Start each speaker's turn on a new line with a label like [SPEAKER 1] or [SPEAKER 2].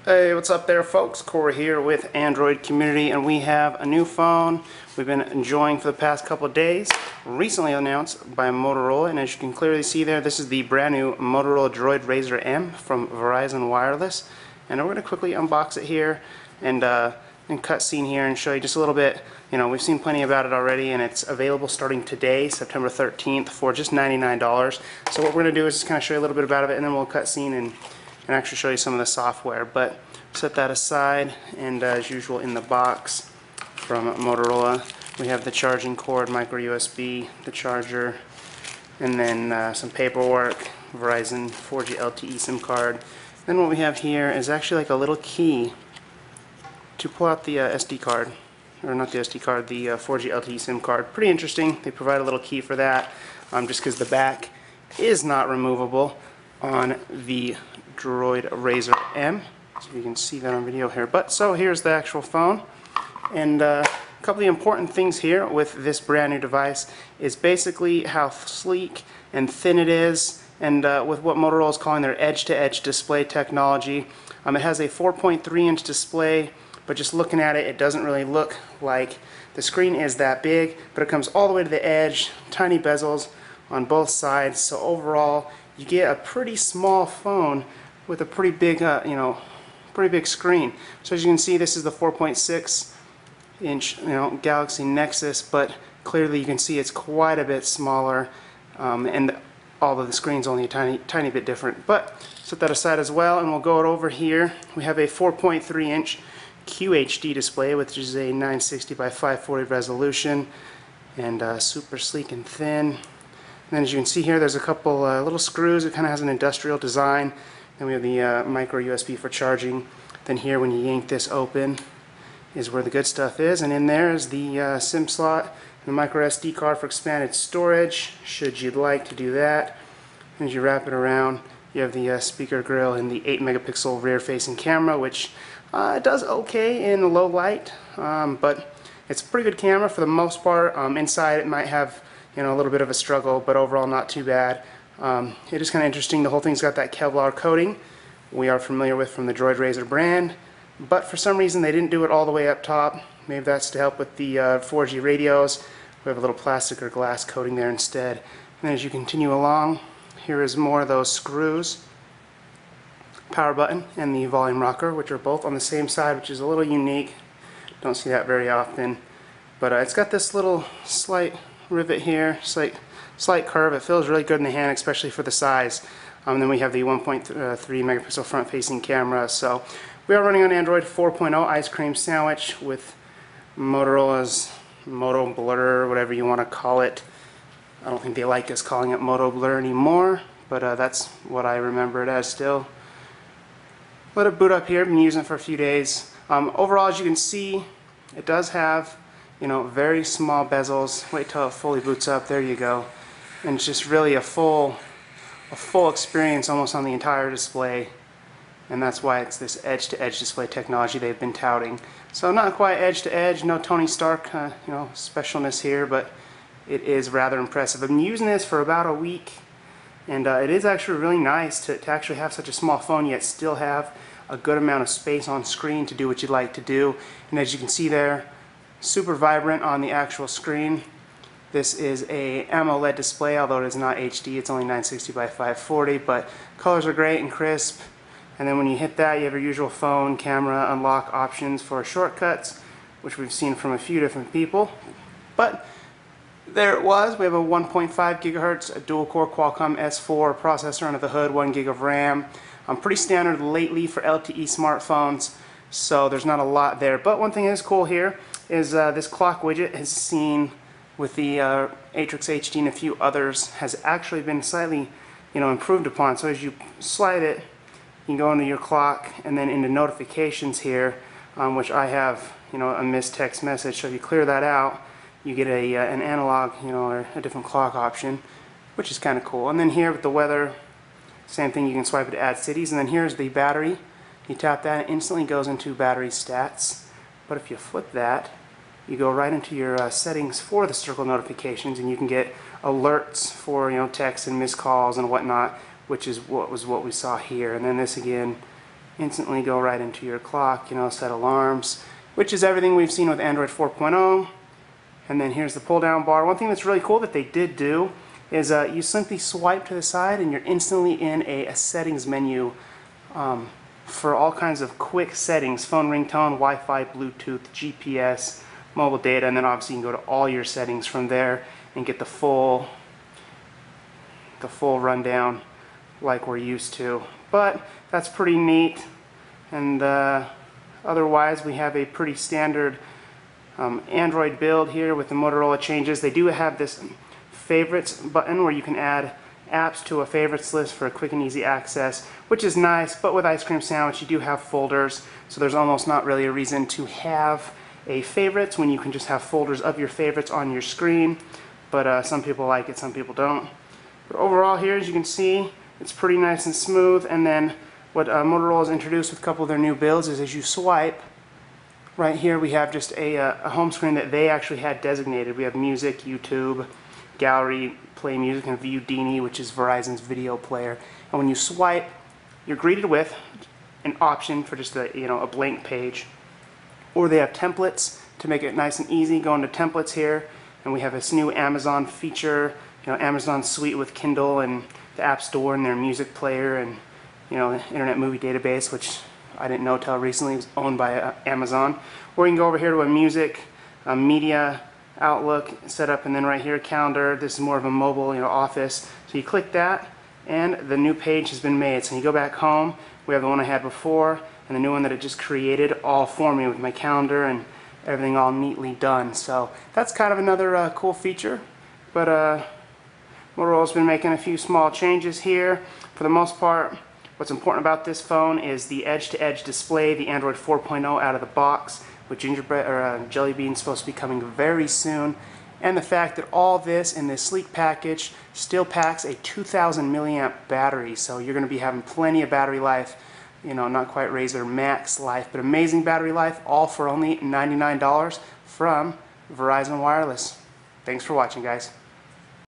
[SPEAKER 1] Hey, what's up there folks? Corey here with Android Community, and we have a new phone we've been enjoying for the past couple of days, recently announced by Motorola, and as you can clearly see there, this is the brand new Motorola DROID RAZR M from Verizon Wireless, and we're going to quickly unbox it here and cut scene here and show you just a little bit. You know, we've seen plenty about it already, and it's available starting today, September 13th, for just $99. So what we're going to do is just kind of show you a little bit about it, and then we'll cut scene and actually show you some of the software. But set that aside, and as usual in the box from Motorola we have the charging cord, micro USB, the charger, and then some paperwork, Verizon 4G LTE SIM card. Then what we have here is actually like a little key to pull out the SD card, or not the SD card, the 4G LTE SIM card. Pretty interesting. They provide a little key for that, just because the back is not removable on the DROID RAZR M, so you can see that on video here. But so here's the actual phone, and a couple of the important things here with this brand new device is basically how sleek and thin it is, and with what Motorola is calling their edge-to-edge display technology. It has a 4.3-inch display, but just looking at it, it doesn't really look like the screen is that big, but it comes all the way to the edge, tiny bezels on both sides, so overall you get a pretty small phone with a pretty big, pretty big screen. So as you can see, this is the 4.6-inch, Galaxy Nexus, but clearly you can see it's quite a bit smaller, and all of the screen's only a tiny bit different. But set that aside as well, and we'll go over here. We have a 4.3-inch QHD display, which is a 960 by 540 resolution, and super sleek and thin. And then as you can see here, there's a couple little screws. It kind of has an industrial design. Then we have the micro USB for charging. Then here, when you yank this open, is where the good stuff is. And in there is the SIM slot, the micro SD card for expanded storage, should you'd like to do that. And as you wrap it around, you have the speaker grill and the 8-megapixel rear-facing camera, which does okay in low light, but it's a pretty good camera for the most part. Inside, it might have a little bit of a struggle, but overall not too bad. It is kind of interesting. The whole thing's got that Kevlar coating we are familiar with from the DROID RAZR brand, but for some reason they didn't do it all the way up top. Maybe that's to help with the 4G radios. We have a little plastic or glass coating there instead. And then as you continue along, here is more of those screws, power button, and the volume rocker, which are both on the same side, which is a little unique. Don't see that very often, but it's got this little slight rivet here, slight curve. It feels really good in the hand, especially for the size. Then we have the 1.3 megapixel front-facing camera. So we are running on Android 4.0 Ice Cream Sandwich with Motorola's Moto Blur, whatever you want to call it. I don't think they like us calling it Moto Blur anymore, but that's what I remember it as still. Let it boot up here. Been using it for a few days. Overall, as you can see, it does have very small bezels. Wait till it fully boots up. There you go. And it's just really a full experience almost on the entire display. And that's why it's this edge-to-edge display technology they've been touting. So not quite edge-to-edge, no Tony Stark, specialness here, but it is rather impressive. I've been using this for about a week, and it is actually really nice to actually have such a small phone yet still have a good amount of space on screen to do what you'd like to do. And as you can see there, super vibrant on the actual screen. This is a AMOLED display, although it is not HD. It's only 960 by 540, but colors are great and crisp. And then when you hit that, you have your usual phone, camera, unlock options for shortcuts, which we've seen from a few different people. But there it was. We have a 1.5 gigahertz, a dual-core Qualcomm S4 processor under the hood, 1 gig of RAM. Pretty standard lately for LTE smartphones, so there's not a lot there. But one thing that is cool here is this clock widget has seen with the Atrix HD and a few others has actually been slightly improved upon. So as you slide it, you can go into your clock and then into notifications here, which I have a missed text message. So if you clear that out, you get an analog or a different clock option, which is kind of cool. And then here with the weather, same thing, you can swipe it to add cities. And then here's the battery. You tap that, it instantly goes into battery stats. But if you flip that, you go right into your settings for the circle notifications, and you can get alerts for texts and missed calls and whatnot, which is what we saw here. And then this again instantly go right into your clock, you know, set alarms, which is everything we've seen with Android 4.0. And then here's the pull down bar. One thing that's really cool that they did do is you simply swipe to the side and you're instantly in a settings menu for all kinds of quick settings: phone ringtone, Wi-Fi, Bluetooth, GPS, mobile data, and then obviously you can go to all your settings from there and get the full rundown like we're used to. But that's pretty neat. And otherwise we have a pretty standard Android build here with the Motorola changes. They do have this favorites button where you can add apps to a favorites list for a quick and easy access, which is nice. But with Ice Cream Sandwich you do have folders, so there's almost not really a reason to have a favorites when you can just have folders of your favorites on your screen. But some people like it, some people don't. But overall here, as you can see, it's pretty nice and smooth. And then what Motorola has introduced with a couple of their new builds is as you swipe, right here we have just a home screen that they actually had designated. We have music, YouTube, gallery, play music, and Viewdini, which is Verizon's video player. And when you swipe, you're greeted with an option for just a blank page. Or they have templates to make it nice and easy. Go into templates here, and we have this new Amazon feature, Amazon Suite with Kindle and the App Store and their music player and the Internet Movie Database, which I didn't know till recently was owned by Amazon. Or you can go over here to a music, media, Outlook setup, and then right here calendar. This is more of a mobile, office. So you click that, and the new page has been made. So when you go back home, we have the one I had before, and the new one that it just created all for me with my calendar and everything all neatly done. So that's kind of another cool feature. But Motorola's been making a few small changes here. For the most part, what's important about this phone is the edge-to-edge display, the Android 4.0 out of the box, with gingerbread or Jelly Bean supposed to be coming very soon, and the fact that all this in this sleek package still packs a 2,000 milliamp battery. So you're going to be having plenty of battery life. Not quite Razr Max life, but amazing battery life, all for only $99 from Verizon Wireless. Thanks for watching, guys.